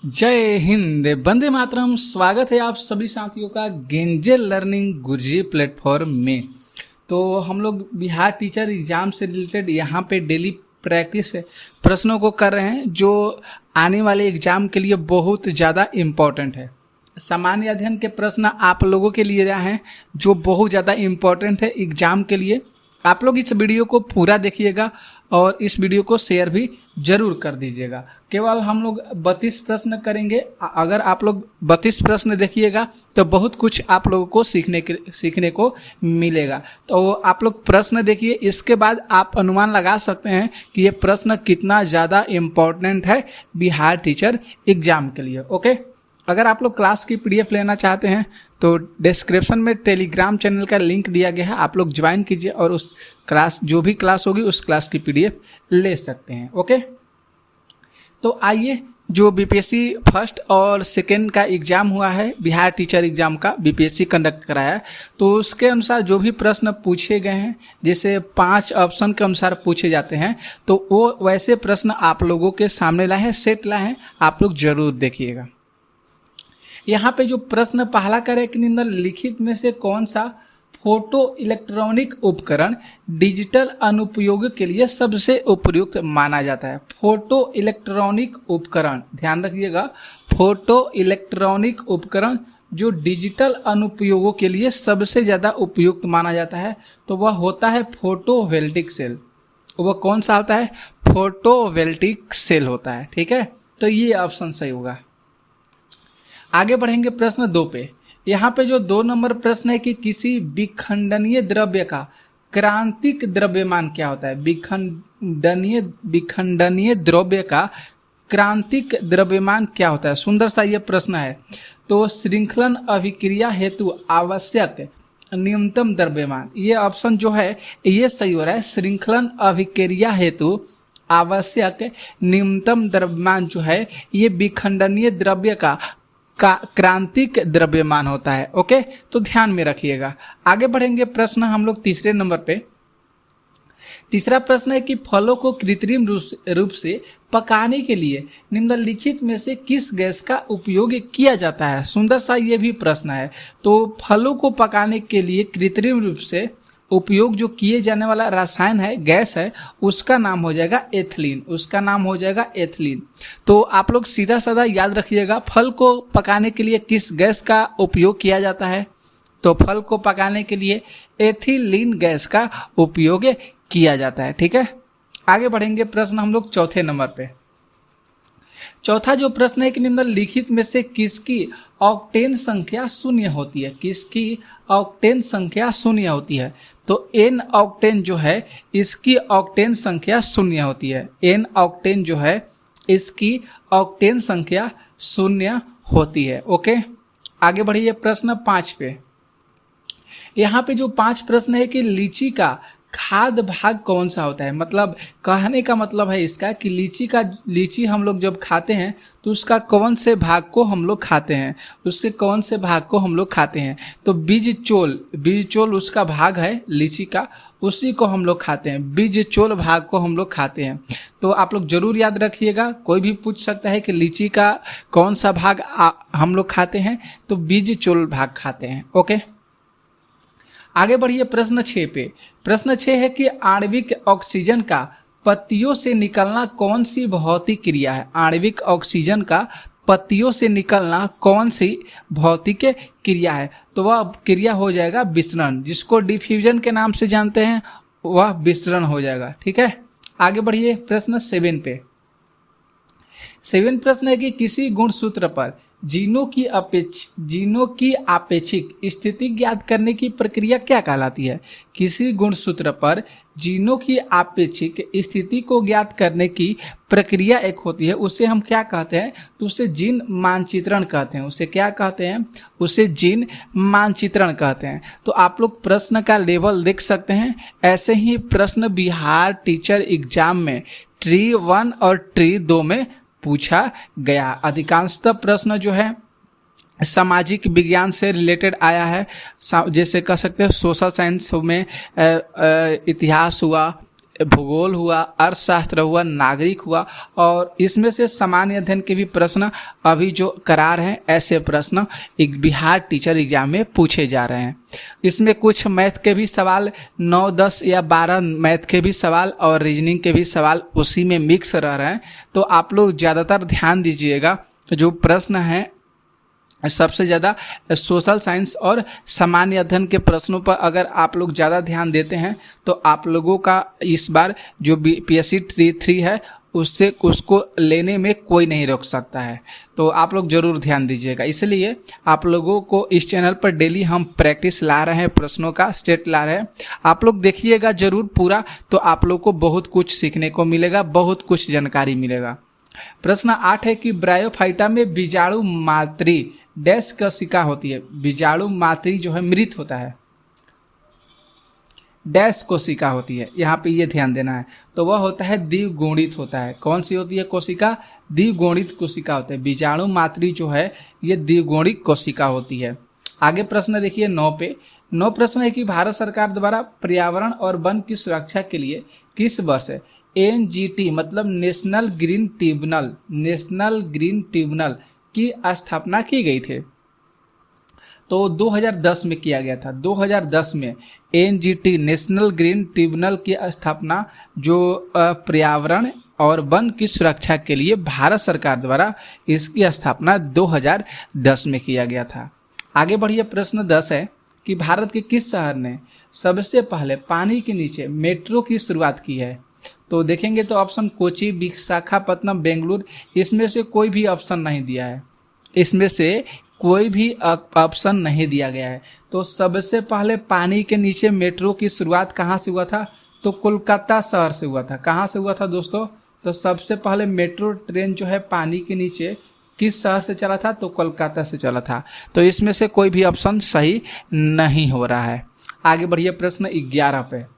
जय हिंद, वंदे मातरम। स्वागत है आप सभी साथियों का गेंजे लर्निंग गुरुजी प्लेटफॉर्म में। तो हम लोग बिहार टीचर एग्जाम से रिलेटेड यहाँ पे डेली प्रैक्टिस प्रश्नों को कर रहे हैं जो आने वाले एग्जाम के लिए बहुत ज़्यादा इम्पोर्टेंट है। सामान्य अध्ययन के प्रश्न आप लोगों के लिए हैं जो बहुत ज़्यादा इम्पोर्टेंट है एग्जाम के लिए। आप लोग इस वीडियो को पूरा देखिएगा और इस वीडियो को शेयर भी जरूर कर दीजिएगा। केवल हम लोग 32 प्रश्न करेंगे। अगर आप लोग 32 प्रश्न देखिएगा तो बहुत कुछ आप लोगों को सीखने को मिलेगा। तो आप लोग प्रश्न देखिए, इसके बाद आप अनुमान लगा सकते हैं कि ये प्रश्न कितना ज़्यादा इम्पोर्टेंट है बिहार टीचर एग्जाम के लिए। ओके, अगर आप लोग क्लास की PDF लेना चाहते हैं तो डिस्क्रिप्शन में टेलीग्राम चैनल का लिंक दिया गया है, आप लोग ज्वाइन कीजिए और उस क्लास जो भी क्लास होगी उस क्लास की PDF ले सकते हैं। ओके, तो आइए, जो BPSC फर्स्ट और सेकेंड का एग्ज़ाम हुआ है, बिहार टीचर एग्ज़ाम का BPSC कंडक्ट कराया है, तो उसके अनुसार जो भी प्रश्न पूछे गए हैं, जैसे 5 ऑप्शन के अनुसार पूछे जाते हैं, तो वो वैसे प्रश्न आप लोगों के सामने लाए हैं, सेट लाए हैं, आप लोग जरूर देखिएगा। यहाँ पे जो प्रश्न पहला करे कि निम्नलिखित में से कौन सा फोटो इलेक्ट्रॉनिक उपकरण डिजिटल अनुप्रयोग के लिए सबसे उपयुक्त माना जाता है। फोटो इलेक्ट्रॉनिक उपकरण, ध्यान रखिएगा, फोटो इलेक्ट्रॉनिक उपकरण जो डिजिटल अनुप्रयोगों के लिए सबसे ज़्यादा उपयुक्त माना जाता है तो वह होता है फोटोवोल्टिक सेल। वह कौन सा होता है? फोटोवोल्टिक सेल होता है। ठीक है, तो ये ऑप्शन सही होगा। आगे बढ़ेंगे प्रश्न 2 पे। यहाँ पे जो 2 नंबर प्रश्न है कि किसी विखंडनीय द्रव्य का क्रांतिक द्रव्यमान क्या होता है। विखंडनीय द्रव्य का क्रांतिक द्रव्यमान क्या होता है? सुंदर सा ये प्रश्न है। तो श्रृंखलन अभिक्रिया हेतु आवश्यक न्यूनतम द्रव्यमान, ये ऑप्शन जो है ये सही हो रहा है। श्रृंखलन अभिक्रिया हेतु आवश्यक न्यूनतम द्रव्यमान जो है ये विखंडनीय द्रव्य का क्रांतिक द्रव्यमान होता है। ओके, तो ध्यान में रखिएगा। आगे बढ़ेंगे प्रश्न हम लोग तीसरे नंबर पे। तीसरा प्रश्न है कि फलों को कृत्रिम रूप से पकाने के लिए निम्नलिखित में से किस गैस का उपयोग किया जाता है। सुंदर सा ये भी प्रश्न है। तो फलों को पकाने के लिए कृत्रिम रूप से उपयोग जो किए जाने वाला रसायन है, गैस है, उसका नाम हो जाएगा एथिलीन। उसका नाम हो जाएगा एथिलीन। तो आप लोग सीधा साधा याद रखिएगा, फल को पकाने के लिए किस गैस का उपयोग किया जाता है? तो फल को पकाने के लिए एथिलीन गैस का उपयोग किया जाता है। ठीक है, आगे बढ़ेंगे प्रश्न हम लोग चौथे नंबर पे। चौथा जो प्रश्न है कि निम्नलिखित में से किसकी ऑक्टेन संख्या शून्य होती है। किसकी ऑक्टेन संख्या शून्य होती है? तो N ऑक्टेन जो है इसकी ऑक्टेन संख्या शून्य होती है। N ऑक्टेन जो है इसकी ऑक्टेन संख्या शून्य होती है। ओके, आगे बढ़िए प्रश्न 5 पे। यहाँ पे जो 5 प्रश्न है कि लीची का खाद्य भाग कौन सा होता है। मतलब कहने का मतलब है इसका कि लीची हम लोग जब खाते हैं तो उसका कौन से भाग को हम लोग खाते हैं, उसके कौन से भाग को हम लोग खाते हैं। तो बीज चोल उसका भाग है लीची का, उसी को हम लोग खाते हैं। बीज चोल भाग को हम लोग खाते हैं। तो आप लोग जरूर याद रखिएगा, कोई भी पूछ सकता है कि लीची का कौन सा भाग हम लोग खाते हैं, तो बीज चोल भाग खाते हैं। ओके, आगे बढ़िए प्रश्न 6 पे। प्रश्न 6 है कि आणविक ऑक्सीजन का पत्तियों से निकलना कौन सी भौतिक क्रिया है। आणविक ऑक्सीजन का पत्तियों से निकलना कौन सी भौतिक क्रिया है? तो वह क्रिया हो जाएगा विसरण, जिसको डिफ्यूजन के नाम से जानते हैं, वह विसरण हो जाएगा। ठीक है, आगे बढ़िए प्रश्न 7 पे। 7 प्रश्न है कि किसी गुणसूत्र पर जीनों की आपेक्षिक स्थिति ज्ञात करने की प्रक्रिया क्या कहलाती है। किसी गुणसूत्र पर जीनों की आपेक्षिक स्थिति को ज्ञात करने की प्रक्रिया एक होती है, उसे हम क्या कहते हैं? तो उसे जीन मानचित्रण कहते हैं। उसे क्या कहते हैं? उसे जीन मानचित्रण कहते हैं। तो आप लोग प्रश्न का लेवल देख सकते हैं। ऐसे ही प्रश्न बिहार टीचर एग्जाम में ट्री 1 और ट्री 2 में पूछा गया। अधिकांशतः प्रश्न जो है सामाजिक विज्ञान से रिलेटेड आया है। जैसे कह सकते हैं सोशल साइंस में इतिहास हुआ, भूगोल हुआ, अर्थशास्त्र हुआ, नागरिक हुआ, और इसमें से सामान्य अध्ययन के भी प्रश्न अभी जो करा रहे हैं, ऐसे प्रश्न एक बिहार टीचर एग्जाम में पूछे जा रहे हैं। इसमें कुछ मैथ के भी सवाल 9, 10 या 12 मैथ के भी सवाल और रीजनिंग के भी सवाल उसी में मिक्स रह रहे हैं। तो आप लोग ज़्यादातर ध्यान दीजिएगा, जो प्रश्न हैं सबसे ज़्यादा सोशल साइंस और सामान्य अध्ययन के प्रश्नों पर अगर आप लोग ज़्यादा ध्यान देते हैं तो आप लोगों का इस बार जो PSC 3 है उसको लेने में कोई नहीं रोक सकता है। तो आप लोग ज़रूर ध्यान दीजिएगा। इसलिए आप लोगों को इस चैनल पर डेली हम प्रैक्टिस ला रहे हैं, प्रश्नों का सेट ला रहे हैं। आप लोग देखिएगा ज़रूर पूरा, तो आप लोग को बहुत कुछ सीखने को मिलेगा, बहुत कुछ जानकारी मिलेगा। प्रश्न 8 है कि ब्रायोफाइटा में बीजाणु मातृ डैश कोशिका होती है। बीजाणु मातृ जो है मृत होता है, डैश कोशिका होती है, यहाँ पे ये ध्यान देना है। तो वह होता है द्विगुणित होता है। कौन सी होती है कोशिका? द्विगुणित कोशिका होते हैं। बीजाणु मातृ जो है ये द्विगुणित कोशिका होती है। आगे प्रश्न देखिए 9 पे। 9 प्रश्न है कि भारत सरकार द्वारा पर्यावरण और वन की सुरक्षा के लिए किस वर्ष NGT मतलब नेशनल ग्रीन ट्रिब्यूनल की स्थापना की गई थी? तो 2010 में किया गया था। 2010 में NGT नेशनल ग्रीन ट्रिब्यूनल की स्थापना जो पर्यावरण और वन की सुरक्षा के लिए भारत सरकार द्वारा इसकी स्थापना 2010 में किया गया था। आगे बढ़िए प्रश्न 10 है कि भारत के किस शहर ने सबसे पहले पानी के नीचे मेट्रो की शुरुआत की है? तो देखेंगे तो ऑप्शन कोची, विशाखापत्तनम, बेंगलुरु, इसमें से कोई भी ऑप्शन नहीं दिया है। इसमें से कोई भी ऑप्शन नहीं दिया गया है। तो सबसे पहले पानी के नीचे मेट्रो की शुरुआत कहाँ से हुआ था? तो कोलकाता शहर से हुआ था। कहाँ से हुआ था दोस्तों? तो सबसे पहले मेट्रो ट्रेन जो है पानी के नीचे किस शहर से चला था? तो कोलकाता से चला था। तो इसमें से कोई भी ऑप्शन सही नहीं हो रहा है। आगे बढ़िए प्रश्न 11 पे।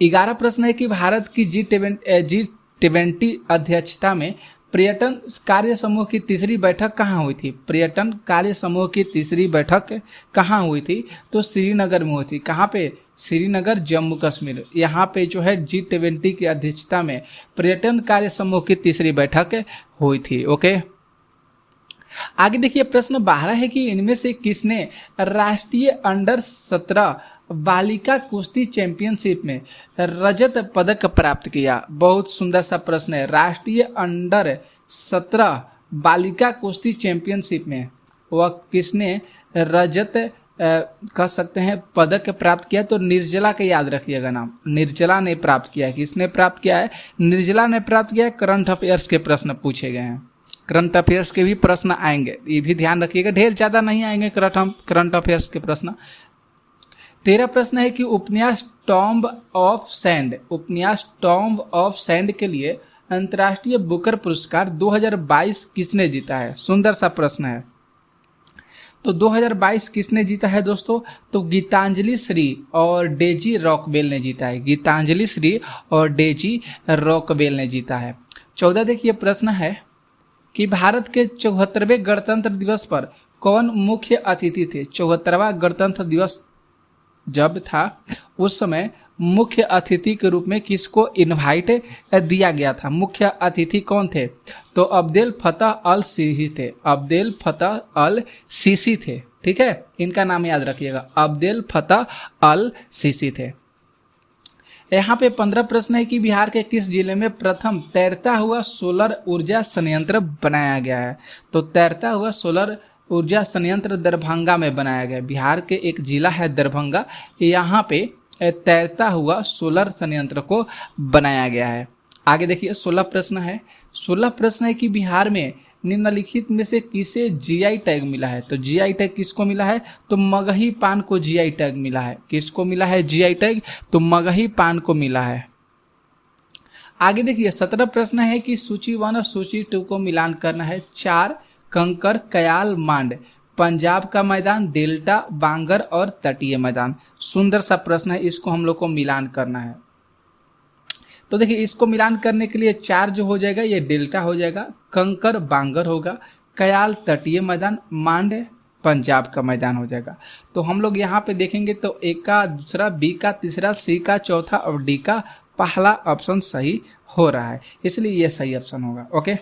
11 प्रश्न है कि भारत की G20 अध्यक्षता में पर्यटन कार्य समूह की तीसरी बैठक कहाँ हुई थी? पर्यटन कार्य समूह की तीसरी बैठक कहाँ हुई थी? तो श्रीनगर में हुई थी। कहाँ पे? श्रीनगर, जम्मू कश्मीर। यहाँ पे जो है G20 की अध्यक्षता में पर्यटन कार्य समूह की तीसरी बैठक हुई थी। ओके, आगे देखिए प्रश्न 12 है कि इनमें से किसने राष्ट्रीय अंडर 17 बालिका कुश्ती चैंपियनशिप में रजत पदक प्राप्त किया? बहुत सुंदर सा प्रश्न है। राष्ट्रीय अंडर 17 बालिका कुश्ती चैंपियनशिप में वह किसने रजत कह सकते हैं पदक प्राप्त किया? तो निर्जला का याद रखिएगा नाम, निर्जला ने प्राप्त किया है। किसने प्राप्त किया है? निर्जला ने प्राप्त किया है। करंट अफेयर्स के प्रश्न पूछे गए हैं, करंट अफेयर्स के भी प्रश्न आएंगे, ये भी ध्यान रखिएगा। ढेर ज़्यादा नहीं आएंगे करंट अफेयर्स के प्रश्न। 13 प्रश्न है कि उपन्यास टॉम्ब ऑफ सैंड के लिए अंतर्राष्ट्रीय बुकर पुरस्कार 2022 किसने जीता है? सुंदर सा प्रश्न है। तो 2022 किसने जीता है दोस्तों? तो गीतांजलि श्री और डेजी रॉकवेल ने जीता है। गीतांजलि श्री और डेजी रॉकवेल ने जीता है। 14 देखिए प्रश्न है कि भारत के 74वें गणतंत्र दिवस पर कौन मुख्य अतिथि थे? 74वां गणतंत्र दिवस जब था उस समय मुख्य अतिथि के रूप में किसको इनवाइट दिया गया था? मुख्य अतिथि कौन थे? तो अब्देल फतह अल सीसी थे। अब्देल फतह अल सीसी थे, ठीक है, इनका नाम याद रखिएगा, अब्देल फतह अल सीसी थे। यहाँ पे 15 प्रश्न है कि बिहार के किस जिले में प्रथम तैरता हुआ सोलर ऊर्जा संयंत्र बनाया गया है? तो तैरता हुआ सोलर ऊर्जा संयंत्र दरभंगा में बनाया गया। बिहार के एक जिला है दरभंगा, यहाँ पे तैरता हुआ सोलर संयंत्र को बनाया गया है। आगे देखिए 16 प्रश्न है। 16 प्रश्न है कि बिहार में निम्नलिखित में से किसे GI टैग मिला है? तो GI टैग किसको मिला है? तो मगही पान को GI टैग मिला है। किसको मिला है GI टैग? तो मगही पान को मिला है। आगे देखिए 17 प्रश्न है कि सूची 1 और सूची 2 को मिलान करना है। 4 कंकर, कयाल, मांड, पंजाब का मैदान, डेल्टा, बांगर और तटीय मैदान। सुंदर सा प्रश्न है, इसको हम लोग को मिलान करना है। तो देखिए इसको मिलान करने के लिए 4 जो हो जाएगा ये डेल्टा हो जाएगा, कंकर बांगर होगा, कयाल तटीय मैदान, मांड पंजाब का मैदान हो जाएगा। तो हम लोग यहाँ पे देखेंगे तो A का दूसरा, B का तीसरा, C का चौथा और D का पहला ऑप्शन सही हो रहा है, इसलिए ये सही ऑप्शन होगा। ओके,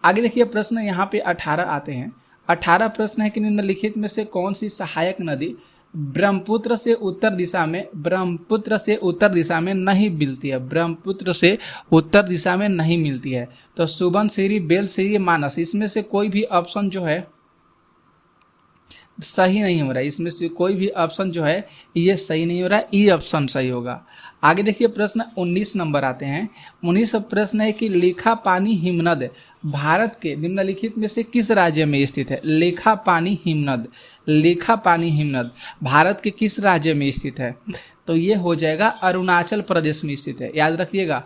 आगे देखिए प्रश्न यहाँ पे 18 आते हैं। 18 प्रश्न है कि निम्नलिखित में से कौन सी सहायक नदी ब्रह्मपुत्र से उत्तर दिशा में नहीं मिलती है, ब्रह्मपुत्र से उत्तर दिशा में नहीं मिलती है। तो सुबनसिरी, बेलसिरी, मानस, इसमें से कोई भी ऑप्शन जो है सही नहीं हो रहा है, इसमें से कोई भी ऑप्शन जो है ये सही नहीं हो रहा है, ई ऑप्शन सही होगा। आगे देखिए प्रश्न 19 नंबर आते हैं। 19 प्रश्न है कि लेखापानी हिमनद भारत के निम्नलिखित में से किस राज्य में स्थित है। लेखापानी हिमनद भारत के किस राज्य में स्थित है। तो ये हो जाएगा अरुणाचल प्रदेश में स्थित है, याद रखिएगा।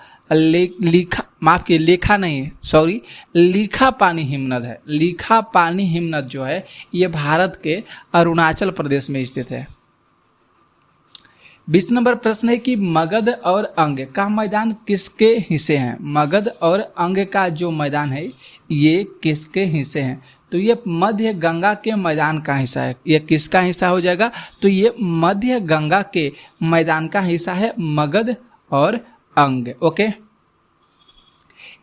लीखापानी हिमनद है। लीखापानी हिमनद जो है ये भारत के अरुणाचल प्रदेश में स्थित है। 20 नंबर प्रश्न है कि मगध और अंग का मैदान किसके हिस्से हैं। मगध और अंग का जो मैदान है ये किसके हिस्से हैं। तो ये मध्य गंगा के मैदान का हिस्सा है। ये किसका हिस्सा हो जाएगा। तो ये मध्य गंगा के मैदान का हिस्सा है मगध और अंग। ओके,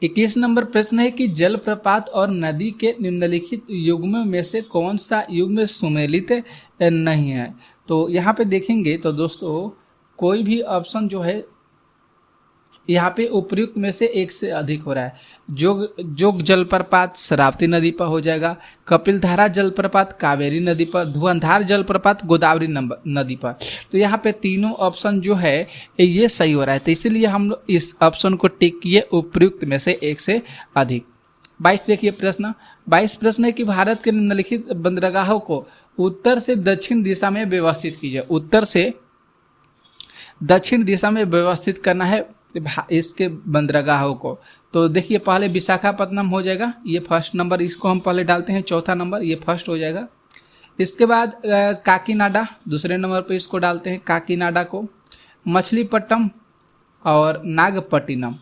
21 नंबर प्रश्न है कि जलप्रपात और नदी के निम्नलिखित युग्म में से कौन सा युग्म सुमेलित नहीं है। तो यहाँ पे देखेंगे तो दोस्तों कोई भी ऑप्शन जो है यहाँ पे उपयुक्त में से एक से अधिक हो रहा है। जोग जलप्रपात शरावती नदी पर हो जाएगा, कपिलधारा जलप्रपात कावेरी नदी पर, धुआंधार जलप्रपात गोदावरी नदी पर। तो यहाँ पे तीनों ऑप्शन जो है ये सही हो रहा है, तो इसीलिए हम लोग इस ऑप्शन को टिक किए उपयुक्त में से एक से अधिक। 22 देखिए प्रश्न। 22 प्रश्न है कि भारत के निम्नलिखित बंदरगाहों को उत्तर से दक्षिण दिशा में व्यवस्थित कीजिए। उत्तर से दक्षिण दिशा में व्यवस्थित करना है इसके बंदरगाहों को। तो देखिए पहले विशाखापट्टनम हो जाएगा, ये फर्स्ट नंबर, इसको हम पहले डालते हैं। चौथा नंबर ये फर्स्ट हो जाएगा। इसके बाद काकीनाडा दूसरे नंबर पे इसको डालते हैं, काकीनाडा को। मछलीपट्टनम और नागपट्टिनम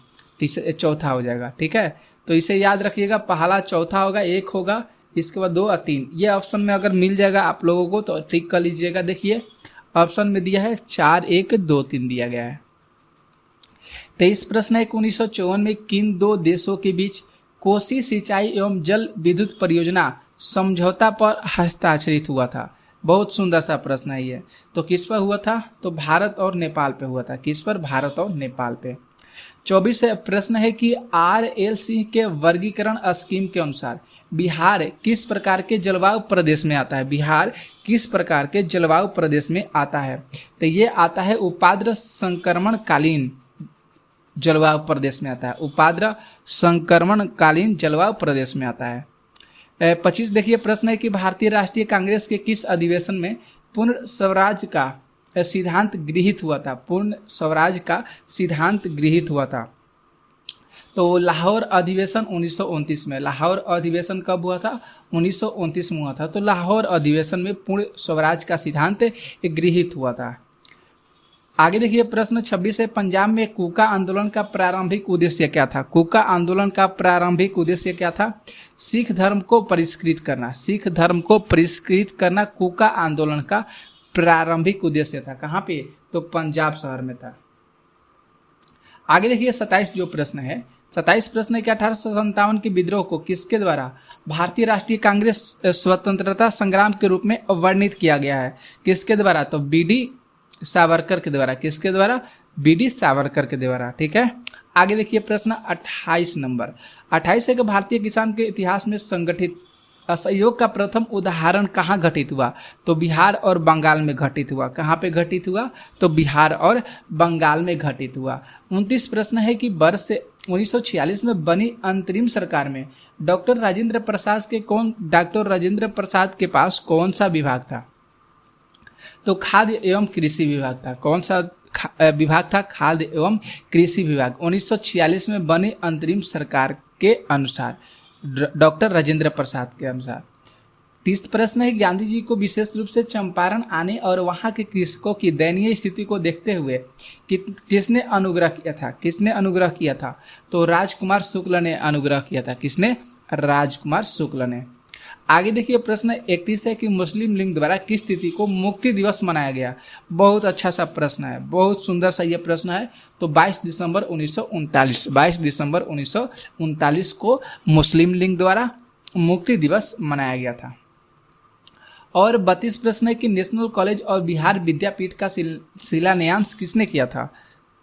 चौथा हो जाएगा। ठीक है, तो इसे याद रखिएगा, पहला चौथा होगा, एक होगा, इसके बाद 2 और 3। ये ऑप्शन में अगर मिल जाएगा आप लोगों को तो टिक कर लीजिएगा। देखिए ऑप्शन में दिया है 4, 1, 2, 3 दिया गया है। 23 प्रश्न है 1954 में किन 2 देशों के बीच कोसी सिंचाई एवं जल विद्युत परियोजना समझौता पर हस्ताक्षरित हुआ था। बहुत सुंदर सा प्रश्न है ये। तो किस पर हुआ था। तो भारत और नेपाल पे हुआ था। किस पर। भारत और नेपाल पे। 24 प्रश्न है कि RLC के वर्गीकरण स्कीम के अनुसार बिहार किस प्रकार के जलवायु प्रदेश में आता है। बिहार किस प्रकार के जलवायु प्रदेश में आता है। तो ये आता है उपाद्र संक्रमणकालीन जलवायु प्रदेश में आता है। उपाद्र संक्रमणकालीन जलवायु प्रदेश में आता है। 25 देखिए प्रश्न है कि भारतीय राष्ट्रीय कांग्रेस के किस अधिवेशन में पूर्ण स्वराज का सिद्धांत गृहीत हुआ था। पूर्ण स्वराज का सिद्धांत गृहीत हुआ था। तो लाहौर अधिवेशन 1929 में। लाहौर अधिवेशन कब हुआ था। 1929 में हुआ था। तो लाहौर अधिवेशन में पूर्ण स्वराज का सिद्धांत गृहीत हुआ था। आगे देखिए प्रश्न 26 है पंजाब में कूका आंदोलन का प्रारंभिक उद्देश्य क्या था। कूका आंदोलन का प्रारंभिक उद्देश्य क्या था। सिख धर्म को परिष्कृत करना। सिख धर्म को परिष्कृत करना कूका आंदोलन का प्रारंभिक उद्देश्य था। कहाँ पे। तो पंजाब शहर में था। आगे देखिए 27 जो प्रश्न है। 27 प्रश्न है कि 1857 के विद्रोह को किसके द्वारा भारतीय राष्ट्रीय कांग्रेस स्वतंत्रता संग्राम के रूप में वर्णित किया गया है। किसके द्वारा। तो BD सावरकर के द्वारा। किसके द्वारा। BD सावरकर के द्वारा। ठीक है। आगे देखिए प्रश्न 28 नंबर। 28 है कि भारतीय किसान के इतिहास में संगठित असहयोग का प्रथम उदाहरण कहाँ घटित हुआ। तो बिहार और बंगाल में घटित हुआ। कहाँ पे घटित हुआ। तो बिहार और बंगाल में घटित हुआ। 29 प्रश्न है कि वर्ष 1946 में बनी अंतरिम सरकार में डॉक्टर राजेंद्र प्रसाद के पास कौन सा विभाग था। तो खाद्य एवं कृषि विभाग था। कौन सा विभाग था। खाद्य एवं कृषि विभाग। 1946 में बनी अंतरिम सरकार के अनुसार डॉक्टर राजेंद्र प्रसाद के अनुसार। 30 प्रश्न है गांधी जी को विशेष रूप से चंपारण आने और वहां के कृषकों की दयनीय स्थिति को देखते हुए किसने अनुग्रह किया था। किसने अनुग्रह किया था। तो राजकुमार शुक्ल ने अनुग्रह किया था। किसने। राजकुमार शुक्ल ने। आगे देखिए प्रश्न 31 है कि मुस्लिम लीग द्वारा किस तिथि को मुक्ति दिवस मनाया गया। बहुत अच्छा सा प्रश्न है, बहुत सुंदर सा ये प्रश्न है। तो 22 दिसंबर 1939 को मुस्लिम लीग द्वारा मुक्ति दिवस मनाया गया था। और 32 प्रश्न है कि नेशनल कॉलेज और बिहार विद्यापीठ का शिलान्यास किसने किया था।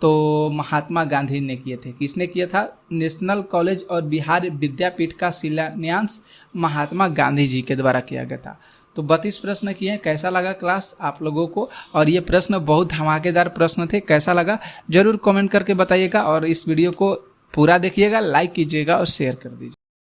तो महात्मा गांधी ने किए थे। किसने किया था? नेशनल कॉलेज और बिहार विद्यापीठ का शिलान्यास महात्मा गांधी जी के द्वारा किया गया था। तो 32 प्रश्न किए हैं। कैसा लगा क्लास आप लोगों को? और ये प्रश्न बहुत धमाकेदार प्रश्न थे। कैसा लगा जरूर कमेंट करके बताइएगा और इस वीडियो को पूरा देखिएगा, लाइक कीजिएगा और शेयर कर दीजिए।